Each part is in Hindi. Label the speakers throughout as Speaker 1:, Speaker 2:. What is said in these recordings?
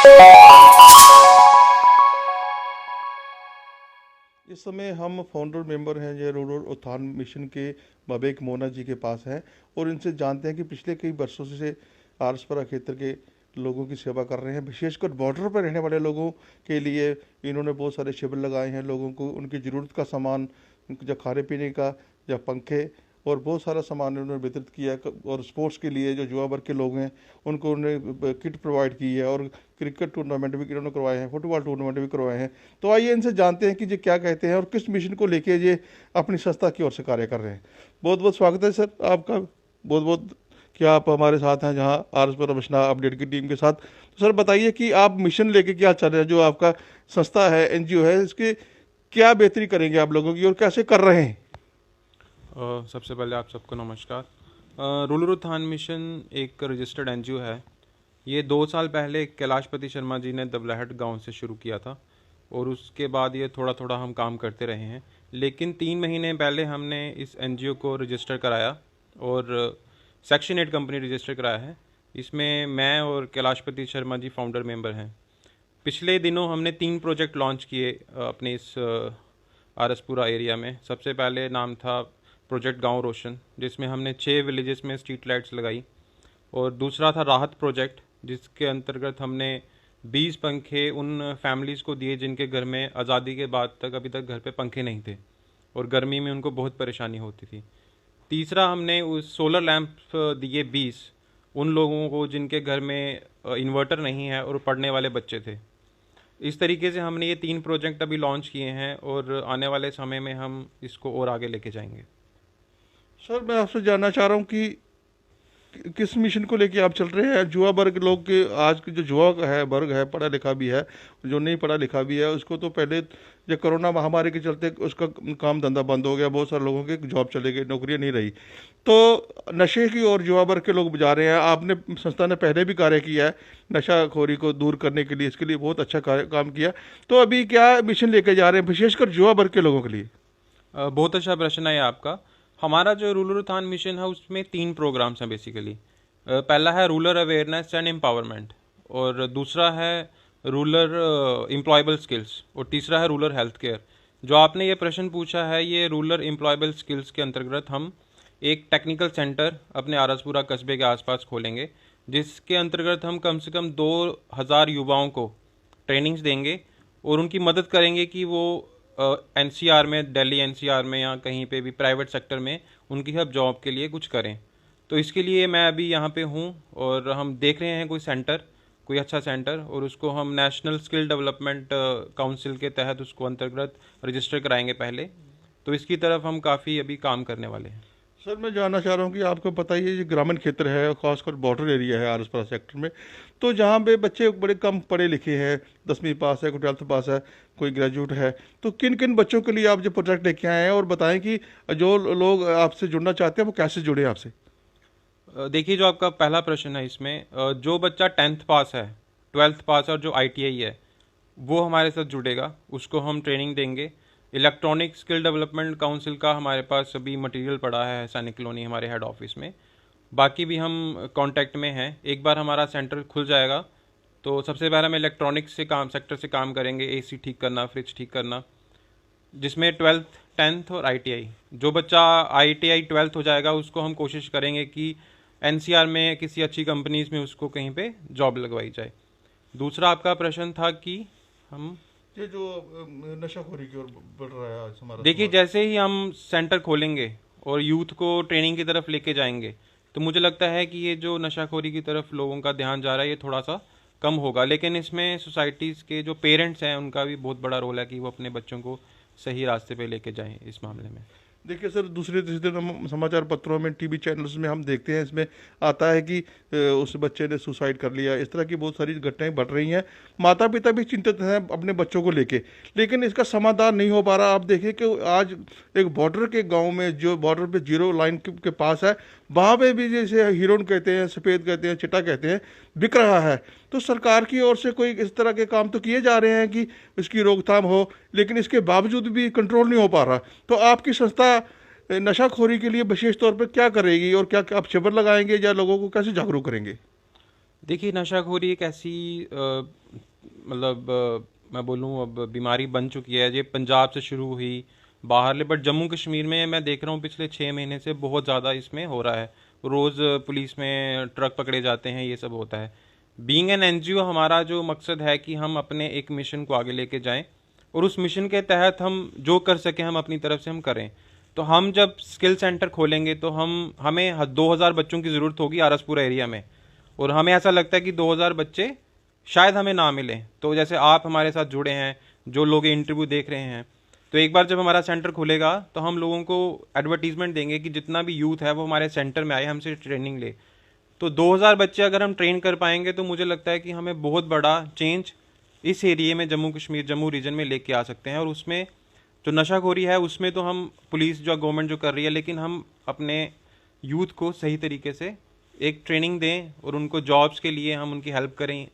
Speaker 1: इस समय हम फाउंडर मेंबर हैं जो रूरल उत्थान मिशन के बबेक मोना जी के पास हैं और इनसे जानते हैं कि पिछले कई वर्षों से आरसपरा क्षेत्र के लोगों की सेवा कर रहे हैं। विशेषकर बॉर्डर पर रहने वाले लोगों के लिए इन्होंने बहुत सारे शिविर लगाए हैं। लोगों को उनकी ज़रूरत का सामान, जो खाने पीने का, या पंखे और बहुत सारा सामान उन्होंने वितरित किया है। और स्पोर्ट्स के लिए जो युवा वर्ग के लोग हैं उनको उन्होंने किट प्रोवाइड की है और क्रिकेट टूर्नामेंट भी इन्होंने करवाए हैं, फुटबॉल टूर्नामेंट भी करवाए हैं। तो आइए इनसे जानते हैं कि ये क्या कहते हैं और किस मिशन को लेके ये अपनी संस्था की ओर से कार्य कर रहे हैं। बहुत बहुत स्वागत है सर आपका। बहुत बहुत कि आप हमारे साथ हैं जहां आरएसपुर रमशना अपडेट की टीम के साथ। तो सर बताइए कि आप मिशन लेके क्या चल रहे हैं, जो आपका संस्था है, एनजीओ है, इसके क्या बेहतरी करेंगे आप लोगों की और कैसे कर रहे हैं?
Speaker 2: सबसे पहले आप सबको नमस्कार। रूरल उत्थान मिशन एक रजिस्टर्ड एनजीओ है। ये 2 साल पहले कैलाशपति शर्मा जी ने दबलाहट गांव से शुरू किया था और उसके बाद ये थोड़ा थोड़ा हम काम करते रहे हैं। लेकिन 3 महीने पहले हमने इस एनजीओ को रजिस्टर कराया और सेक्शन 8 कंपनी रजिस्टर कराया है। इसमें मैं और कैलाशपति शर्मा जी फाउंडर मेंबर हैं। पिछले दिनों हमने 3 प्रोजेक्ट लॉन्च किए अपने इस आरसपुरा एरिया में। सबसे पहले नाम था प्रोजेक्ट गांव रोशन, जिसमें हमने 6 विलेजेस में स्ट्रीट लाइट्स लगाई। और दूसरा था राहत प्रोजेक्ट, जिसके अंतर्गत हमने 20 पंखे उन फैमिलीज़ को दिए जिनके घर में आज़ादी के बाद तक अभी तक घर पे पंखे नहीं थे और गर्मी में उनको बहुत परेशानी होती थी। तीसरा हमने उस सोलर लैंप दिए 20 उन लोगों को जिनके घर में इन्वर्टर नहीं है और पढ़ने वाले बच्चे थे। इस तरीके से हमने ये 3 प्रोजेक्ट अभी लॉन्च किए हैं और आने वाले समय में हम इसको और आगे लेके जाएंगे।
Speaker 1: सर मैं आपसे जानना चाह रहा हूँ कि किस मिशन को लेके आप चल रहे हैं? युवा वर्ग लोग के, आज के जो युवा है वर्ग है, पढ़ा लिखा भी है, जो नहीं पढ़ा लिखा भी है, उसको तो पहले जो कोरोना महामारी के चलते उसका काम धंधा बंद हो गया, बहुत सारे लोगों के जॉब चले गए, नौकरियां नहीं रही। तो नशे की ओर युवा वर्ग के लोग जा रहे हैं। आपने संस्था ने पहले भी कार्य किया है नशाखोरी को दूर करने के लिए, इसके लिए बहुत अच्छा काम किया। तो अभी क्या मिशन लेके जा रहे हैं विशेषकर युवा वर्ग के लोगों के लिए?
Speaker 2: बहुत अच्छा प्रश्न है आपका। हमारा जो रूरल उत्थान मिशन है उसमें 3 प्रोग्राम्स हैं बेसिकली। पहला है रूरल अवेयरनेस एंड एम्पावरमेंट, और दूसरा है रूरल एम्प्लॉयबल स्किल्स, और तीसरा है रूरल हेल्थ केयर। जो आपने ये प्रश्न पूछा है, ये रूरल एम्प्लॉयबल स्किल्स के अंतर्गत हम एक टेक्निकल सेंटर अपने आरसपुरा कस्बे के आसपास खोलेंगे, जिसके अंतर्गत हम कम से कम 2000 युवाओं को ट्रेनिंग्स देंगे और उनकी मदद करेंगे कि वो एनसीआर में, दिल्ली एनसीआर में या कहीं पे भी प्राइवेट सेक्टर में उनकी अब जॉब के लिए कुछ करें। तो इसके लिए मैं अभी यहाँ पे हूँ और हम देख रहे हैं कोई सेंटर, कोई अच्छा सेंटर, और उसको हम नेशनल स्किल डेवलपमेंट काउंसिल के तहत उसको अंतर्गत रजिस्टर कराएंगे पहले। तो इसकी तरफ हम काफ़ी अभी काम करने वाले हैं।
Speaker 1: सर मैं जानना चाह रहा हूँ कि आपको पता ही है ये ग्रामीण क्षेत्र है, खासकर बॉर्डर एरिया है आरसपरा सेक्टर में। तो जहाँ पे बच्चे बड़े कम पढ़े लिखे हैं, 10वीं पास है, कोई 12th पास है, कोई ग्रेजुएट है, तो किन किन बच्चों के लिए आप जो प्रोजेक्ट लेके आए हैं, और बताएं कि जो लोग आपसे जुड़ना चाहते हैं वो कैसे जुड़े आपसे?
Speaker 2: देखिए, जो आपका पहला प्रश्न है इसमें, जो बच्चा 10th पास है, 12th पास है और जो आईटीआई है, वो हमारे साथ जुड़ेगा, उसको हम ट्रेनिंग देंगे। इलेक्ट्रॉनिक स्किल डेवलपमेंट काउंसिल का हमारे पास अभी मटेरियल पड़ा है सैनिक कॉलोनी हमारे हेड ऑफिस में। बाकी भी हम कांटेक्ट में हैं। एक बार हमारा सेंटर खुल जाएगा तो सबसे पहले हम इलेक्ट्रॉनिक्स से काम, सेक्टर से काम करेंगे, एसी ठीक करना, फ्रिज ठीक करना, जिसमें 12th 10th और आईटीआई। जो बच्चा आईटीआई 12th हो जाएगा उसको हम कोशिश करेंगे कि एनसीआर में किसी अच्छी कंपनीज में उसको कहीं पे जॉब लगवाई जाए। दूसरा आपका प्रश्न था कि हम
Speaker 1: ये जो नशाखोरी की ओर बढ़ रहा है आज हमारा
Speaker 2: देखिए,
Speaker 1: समाज।
Speaker 2: जैसे ही हम सेंटर खोलेंगे और यूथ को ट्रेनिंग की तरफ लेके जाएंगे, तो मुझे लगता है कि ये जो नशाखोरी की तरफ लोगों का ध्यान जा रहा है ये थोड़ा सा कम होगा। लेकिन इसमें सोसाइटीज़ के जो पेरेंट्स हैं उनका भी बहुत बड़ा रोल है कि वो अपने बच्चों को सही रास्ते पे लेके जाएं इस मामले में।
Speaker 1: देखिए सर, दूसरे तीसरे दिन हम समाचार पत्रों में, टीवी चैनल्स में हम देखते हैं, इसमें आता है कि उस बच्चे ने सुसाइड कर लिया। इस तरह की बहुत सारी घटनाएं बढ़ रही हैं। माता पिता भी चिंतित हैं अपने बच्चों को लेके, लेकिन इसका समाधान नहीं हो पा रहा। आप देखिए कि आज एक बॉर्डर के गांव में, जो बॉर्डर पे जीरो लाइन के पास है, वहाँ पे भी जैसे हिरोन कहते हैं, सफ़ेद कहते हैं, चिट्टा कहते हैं, बिक रहा है। तो सरकार की ओर से कोई इस तरह के काम तो किए जा रहे हैं कि इसकी रोकथाम हो, लेकिन इसके बावजूद भी कंट्रोल नहीं हो पा रहा। तो आपकी संस्था नशाखोरी के लिए विशेष तौर पर क्या करेगी और क्या आप शिविर लगाएंगे या लोगों को कैसे जागरूक करेंगे?
Speaker 2: देखिए, नशाखोरी एक ऐसी मैं बोलूँ अब बीमारी बन चुकी है। ये पंजाब से शुरू हुई बाहरले, बट जम्मू कश्मीर में मैं देख रहा हूँ पिछले 6 महीने से बहुत ज़्यादा इसमें हो रहा है। रोज़ पुलिस में ट्रक पकड़े जाते हैं, ये सब होता है। बीइंग एन एनजीओ, हमारा जो मकसद है कि हम अपने एक मिशन को आगे लेके जाएं और उस मिशन के तहत हम जो कर सकें हम अपनी तरफ से हम करें। तो हम जब स्किल सेंटर खोलेंगे तो हमें 2000 बच्चों की ज़रूरत होगी आरसपुरा एरिया में, और हमें ऐसा लगता है कि 2000 बच्चे शायद हमें ना मिले। तो जैसे आप हमारे साथ जुड़े हैं, जो लोग इंटरव्यू देख रहे हैं, तो एक बार जब हमारा सेंटर खुलेगा तो हम लोगों को एडवर्टीजमेंट देंगे कि जितना भी यूथ है वो हमारे सेंटर में आए, हमसे ट्रेनिंग ले। तो 2000 बच्चे अगर हम ट्रेन कर पाएंगे तो मुझे लगता है कि हमें बहुत बड़ा चेंज इस एरिए में, जम्मू कश्मीर जम्मू रीजन में लेके आ सकते हैं। और उसमें जो नशाखोरी है उसमें तो हम पुलिस जो गवर्नमेंट जो कर रही है, लेकिन हम अपने यूथ को सही तरीके से एक ट्रेनिंग दें और उनको जॉब्स के लिए हम उनकी हेल्प करें।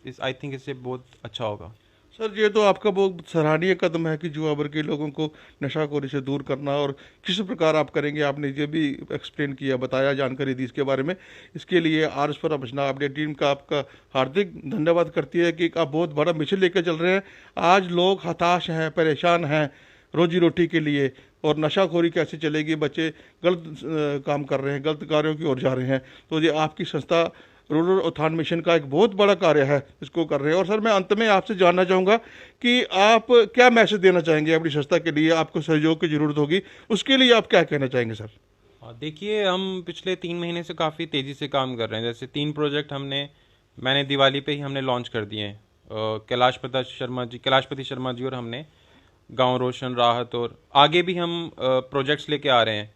Speaker 2: इस आई थिंक इससे बहुत अच्छा होगा।
Speaker 1: सर, ये तो आपका बहुत सराहनीय कदम है कि युवा वर्ग के लोगों को नशाखोरी से दूर करना, और किस प्रकार आप करेंगे आपने ये भी एक्सप्लेन किया, बताया, जानकारी दी इसके बारे में। इसके लिए आरएसपुरा बचना अपनी टीम का आपका हार्दिक धन्यवाद करती है कि आप बहुत बड़ा मिशन लेकर चल रहे हैं। आज लोग हताश हैं, परेशान हैं रोजी रोटी के लिए, और नशाखोरी कैसे चलेगी, बच्चे गलत काम कर रहे हैं, गलत कार्यों की ओर जा रहे हैं। तो ये आपकी संस्था रूरल उत्थान मिशन का एक बहुत बड़ा कार्य है, इसको कर रहे हैं। और सर, मैं अंत में आपसे जानना चाहूँगा कि आप क्या मैसेज देना चाहेंगे अपनी संस्था के लिए। आपको सहयोग की ज़रूरत होगी, उसके लिए आप क्या कहना चाहेंगे सर?
Speaker 2: देखिए, हम पिछले 3 महीने से काफ़ी तेज़ी से काम कर रहे हैं। जैसे 3 प्रोजेक्ट मैंने दिवाली पे ही हमने लॉन्च कर दिए हैं। कैलाशपति शर्मा जी और हमने गांव रोशन राहत, और आगे भी हम प्रोजेक्ट्स लेके आ रहे हैं।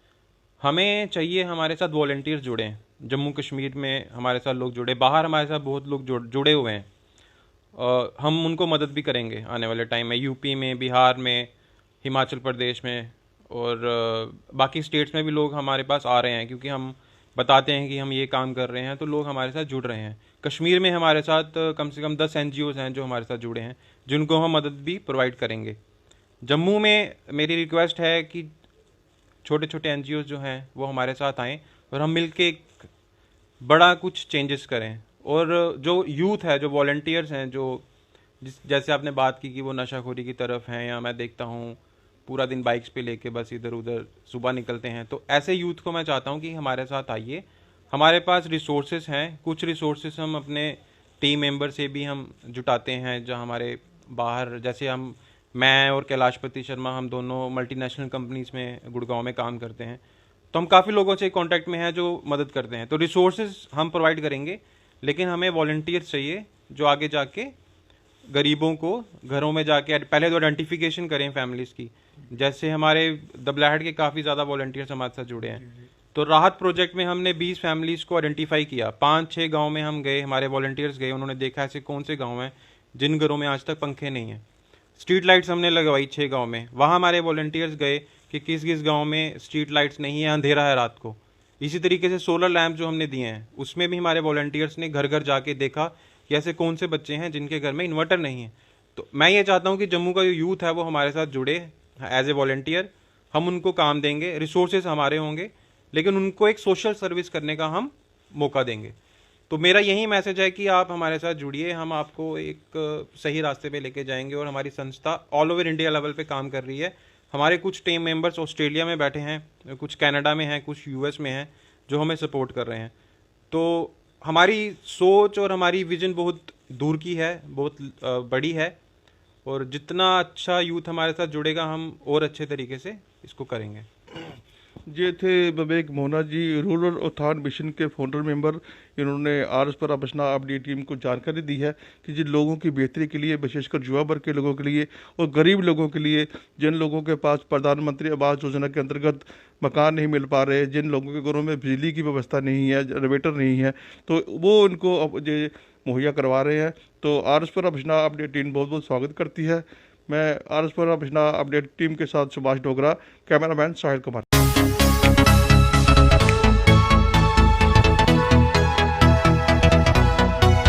Speaker 2: हमें चाहिए हमारे साथ वॉलंटियर्स जुड़े हैं। जम्मू कश्मीर में हमारे साथ लोग जुड़े, बाहर हमारे साथ बहुत लोग जुड़े हुए हैं। हम उनको मदद भी करेंगे आने वाले टाइम में, यूपी में, बिहार में, हिमाचल प्रदेश में, और बाकी स्टेट्स में भी लोग हमारे पास आ रहे हैं, क्योंकि हम बताते हैं कि हम ये काम कर रहे हैं, तो लोग हमारे साथ जुड़ रहे हैं। कश्मीर में हमारे साथ कम से कम 10 एनजीओज हैं जो हमारे साथ जुड़े हैं, जिनको हम मदद भी प्रोवाइड करेंगे। जम्मू में मेरी रिक्वेस्ट है कि छोटे छोटे एनजीओज जो हैं वो हमारे साथ आएँ और हम मिलके एक बड़ा कुछ चेंजेस करें। और जो यूथ है, जो वॉलंटियर्स हैं, जो जैसे आपने बात की कि वो नशाखोरी की तरफ हैं, या मैं देखता हूँ पूरा दिन बाइक्स पे लेके बस इधर उधर सुबह निकलते हैं, तो ऐसे यूथ को मैं चाहता हूँ कि हमारे साथ आइए। हमारे पास रिसोर्सेज हैं, कुछ रिसोर्सेज हम अपने टीम मेंबर से भी हम जुटाते हैं, जो हमारे बाहर, जैसे मैं और कैलाशपति शर्मा, हम दोनों मल्टीनेशनल कंपनीज में गुड़गांव में काम करते हैं, तो हम काफ़ी लोगों से कांटेक्ट में हैं जो मदद करते हैं। तो रिसोर्सेज हम प्रोवाइड करेंगे, लेकिन हमें वॉलंटियर्स चाहिए जो आगे जाके गरीबों को घरों में जाके पहले तो आइडेंटिफिकेशन करें फैमिलीज़ की। जैसे हमारे दबलाहट के काफ़ी ज़्यादा वॉलंटियर्स हमारे साथ जुड़े हैं। तो राहत प्रोजेक्ट में हमने 20 फैमिलीज़ को आइडेंटिफाई किया। 5-6 गाँव में हम गए, हमारे वॉलंटियर्स गए, उन्होंने देखा ऐसे कौन से गाँव हैं जिन घरों में आज तक पंखे नहीं हैं। स्ट्रीट लाइट्स हमने लगवाई 6 गाँव में, वहाँ हमारे वॉलंटियर्स गए कि किस किस गांव में स्ट्रीट लाइट्स नहीं है, अंधेरा है रात को। इसी तरीके से सोलर लैंप जो हमने दिए हैं, उसमें भी हमारे वॉलंटियर्स ने घर घर जाके देखा कि ऐसे कौन से बच्चे हैं जिनके घर में इन्वर्टर नहीं है। तो मैं ये चाहता हूँ कि जम्मू का जो यूथ है वो हमारे साथ जुड़े एज ए वॉलंटियर। हम उनको काम देंगे, रिसोर्सेज हमारे होंगे, लेकिन उनको एक सोशल सर्विस करने का हम मौका देंगे। तो मेरा यही मैसेज है कि आप हमारे साथ जुड़िए, हम आपको एक सही रास्ते पे लेके जाएंगे। और हमारी संस्था ऑल ओवर इंडिया लेवल पे काम कर रही है। हमारे कुछ टीम मेंबर्स ऑस्ट्रेलिया में बैठे हैं, कुछ कनाडा में हैं, कुछ यूएस में हैं, जो हमें सपोर्ट कर रहे हैं। तो हमारी सोच और हमारी विजन बहुत दूर की है, बहुत बड़ी है, और जितना अच्छा यूथ हमारे साथ जुड़ेगा हम और अच्छे तरीके से इसको करेंगे।
Speaker 1: ये थे विवेक मोना जी, रूरल उत्थान मिशन के फाउंडर मेंबर। इन्होंने आरएसपुरा बचना अपनी टीम को जानकारी दी है कि जिन लोगों की बेहतरी के लिए, विशेषकर युवा वर्ग के लोगों के लिए और गरीब लोगों के लिए, जिन लोगों के पास प्रधानमंत्री आवास योजना के अंतर्गत मकान नहीं मिल पा रहे, जिन लोगों के घरों में बिजली की व्यवस्था नहीं है, जनरेटर नहीं है, तो वो उनको ये मुहैया करवा रहे हैं। तो आरएसपुरा बचना अपनी टीम बहुत बहुत स्वागत करती है। मैं आरएसपुरा बचना अपडेट टीम के साथ सुभाष डोगरा, कैमरामैन साहिल कुमार।